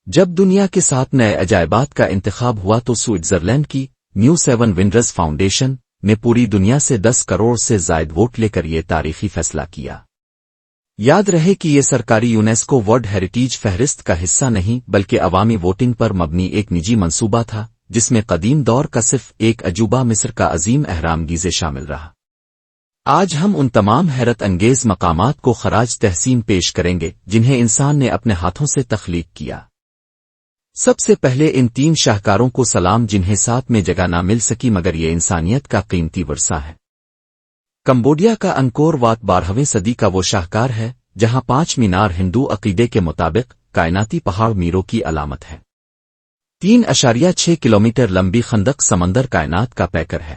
جب دنیا کے 7 نئے عجائبات کا انتخاب ہوا تو سوئٹزرلینڈ کی نیو 7 ونڈرز فاؤنڈیشن نے پوری دنیا سے 10 کروڑ سے زائد ووٹ لے کر یہ تاریخی فیصلہ کیا۔ یاد رہے کہ یہ سرکاری یونیسکو ورلڈ ہیریٹیج فہرست کا حصہ نہیں بلکہ عوامی ووٹنگ پر مبنی ایک نجی منصوبہ تھا، جس میں قدیم دور کا صرف ایک عجوبہ مصر کا عظیم اہرام گیزے شامل رہا۔ آج ہم ان تمام حیرت انگیز مقامات کو خراج تحسین پیش کریں گے جنہیں انسان نے اپنے ہاتھوں سے تخلیق کیا۔ سب سے پہلے ان 3 شاہکاروں کو سلام جنہیں ساتھ میں جگہ نہ مل سکی مگر یہ انسانیت کا قیمتی ورثہ ہے۔ کمبوڈیا کا انکور وات 12ویں صدی کا وہ شاہکار ہے جہاں 5 مینار ہندو عقیدے کے مطابق کائناتی پہاڑ میرو کی علامت ہے۔ 3.6 کلومیٹر لمبی خندق سمندر کائنات کا پیکر ہے۔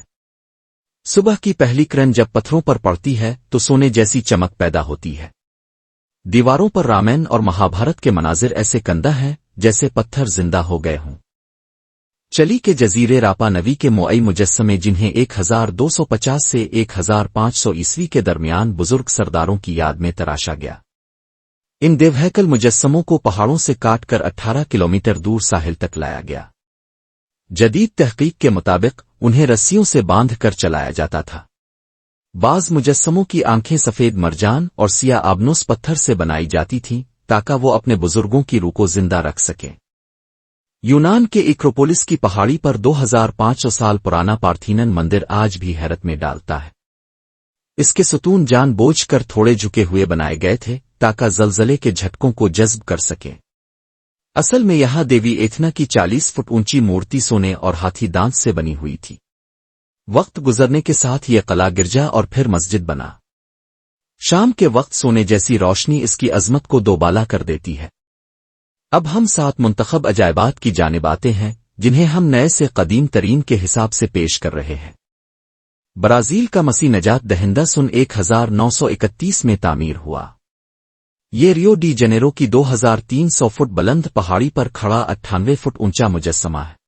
صبح کی پہلی کرن جب پتھروں پر پڑتی ہے تو سونے جیسی چمک پیدا ہوتی ہے۔ دیواروں پر رامین اور مہابھارت کے مناظر ایسے کندہ ہیں جیسے پتھر زندہ ہو گئے ہوں۔ چلی کے جزیرے راپا نوی کے موئی مجسمے جنہیں 1250 سے 1500 عیسوی کے درمیان بزرگ سرداروں کی یاد میں تراشا گیا۔ ان دیوہیکل مجسموں کو پہاڑوں سے کاٹ کر 18 کلومیٹر دور ساحل تک لایا گیا۔ جدید تحقیق کے مطابق انہیں رسیوں سے باندھ کر چلایا جاتا تھا۔ بعض مجسموں کی آنکھیں سفید مرجان اور سیاہ آبنوس پتھر سے بنائی جاتی تھیں تاکہ وہ اپنے بزرگوں کی روح کو زندہ رکھ سکیں۔ یونان کے ایکروپولس کی پہاڑی پر 2500 سال پرانا پارتھینن مندر آج بھی حیرت میں ڈالتا ہے۔ اس کے ستون جان بوجھ کر تھوڑے جھکے ہوئے بنائے گئے تھے تاکہ زلزلے کے جھٹکوں کو جذب کر سکیں۔ اصل میں یہاں دیوی ایتھنا کی 40 فٹ اونچی مورتی سونے اور ہاتھی دانت سے بنی ہوئی تھی۔ وقت گزرنے کے ساتھ یہ قلعہ گرجا اور پھر مسجد بنا۔ شام کے وقت سونے جیسی روشنی اس کی عظمت کو دوبالا کر دیتی ہے۔ اب ہم 7 منتخب عجائبات کی جانب آتے ہیں جنہیں ہم نئے سے قدیم ترین کے حساب سے پیش کر رہے ہیں۔ برازیل کا مسیح نجات دہندہ سن 1931 میں تعمیر ہوا۔ یہ ریو ڈی جنیرو کی 2300 فٹ بلند پہاڑی پر کھڑا 98 فٹ اونچا مجسمہ ہے۔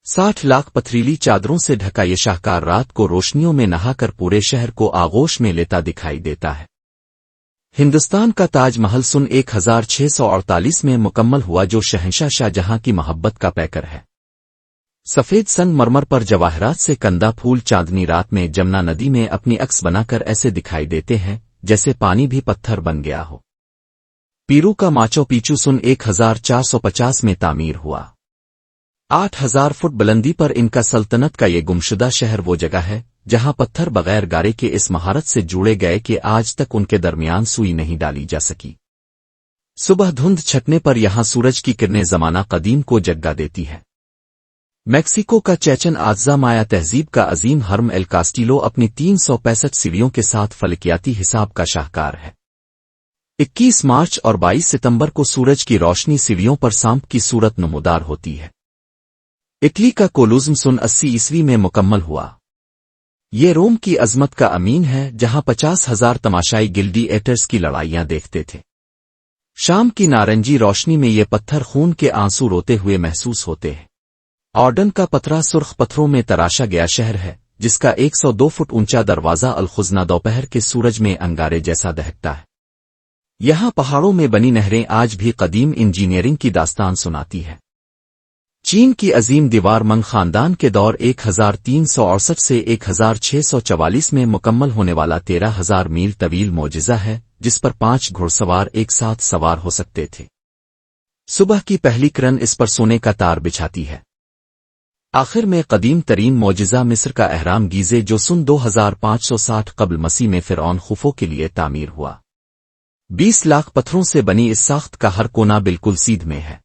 60 لاکھ پتھریلی چادروں سے ڈھکا یہ شاہکار رات کو روشنیوں میں نہا کر پورے شہر کو آغوش میں لیتا دکھائی دیتا ہے۔ ہندوستان کا تاج محل سن 1648 میں مکمل ہوا جو شہنشاہ شاہ جہاں کی محبت کا پیکر ہے۔ سفید سنگ مرمر پر جواہرات سے کندہ پھول چاندنی رات میں جمنا ندی میں اپنی عکس بنا کر ایسے دکھائی دیتے ہیں جیسے پانی بھی پتھر بن گیا ہو۔ پیرو کا ماچو پیچو سن 1450 میں تعمیر ہوا۔ 8000 فٹ بلندی پر ان کا سلطنت کا یہ گمشدہ شہر وہ جگہ ہے جہاں پتھر بغیر گارے کے اس مہارت سے جوڑے گئے کہ آج تک ان کے درمیان سوئی نہیں ڈالی جا سکی۔ صبح دھند چھٹنے پر یہاں سورج کی کرنیں زمانہ قدیم کو جگا دیتی ہے۔ میکسیکو کا چیچن اٹزا مایا تہذیب کا عظیم ہرم ایل کاسٹیلو اپنی 365 سیڑھیوں کے ساتھ فلکیاتی حساب کا شاہکار ہے۔ 21 مارچ اور 22 ستمبر کو سورج کی روشنی سیڑھیوں پر سانپ کی صورت نمودار ہوتی ہے۔ اٹلی کا کولوزم سن 80 عیسوی میں مکمل ہوا۔ یہ روم کی عظمت کا امین ہے جہاں 50,000 تماشائی گلڈی ایٹرز کی لڑائیاں دیکھتے تھے۔ شام کی نارنجی روشنی میں یہ پتھر خون کے آنسو روتے ہوئے محسوس ہوتے ہیں۔ آرڈن کا پترا سرخ پتھروں میں تراشا گیا شہر ہے جس کا 102 فٹ اونچا دروازہ الخزنہ دوپہر کے سورج میں انگارے جیسا دہکتا ہے۔ یہاں پہاڑوں میں بنی نہریں آج بھی قدیم انجینئرنگ کی داستان سناتی ہے۔ چین کی عظیم دیوار منگ خاندان کے دور 1368 سے 1644 میں مکمل ہونے والا 13,000 میل طویل معجزہ ہے جس پر 5 گھڑ سوار ایک ساتھ سوار ہو سکتے تھے۔ صبح کی پہلی کرن اس پر سونے کا تار بچھاتی ہے۔ آخر میں قدیم ترین معجزہ مصر کا اہرام گیزے جو سن 2560 قبل مسیح میں فرعون خوفو کے لیے تعمیر ہوا۔ 20 لاکھ پتھروں سے بنی اس ساخت کا ہر کونا بالکل سیدھ میں ہے۔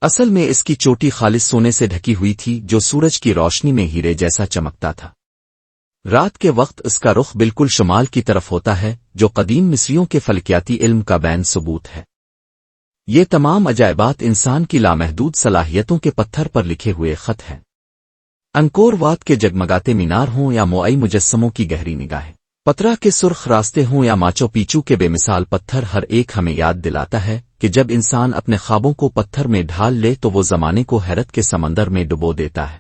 اصل میں اس کی چوٹی خالص سونے سے ڈھکی ہوئی تھی جو سورج کی روشنی میں ہیرے جیسا چمکتا تھا۔ رات کے وقت اس کا رخ بالکل شمال کی طرف ہوتا ہے جو قدیم مصریوں کے فلکیاتی علم کا بین ثبوت ہے۔ یہ تمام عجائبات انسان کی لامحدود صلاحیتوں کے پتھر پر لکھے ہوئے خط ہیں۔ انکور وات کے جگمگاتے مینار ہوں یا موئی مجسموں کی گہری نگاہیں، پترا کے سرخ راستے ہوں یا ماچو پیچو کے بے مثال پتھر، ہر ایک ہمیں یاد دلاتا ہے کہ جب انسان اپنے خوابوں کو پتھر میں ڈھال لے تو وہ زمانے کو حیرت کے سمندر میں ڈبو دیتا ہے۔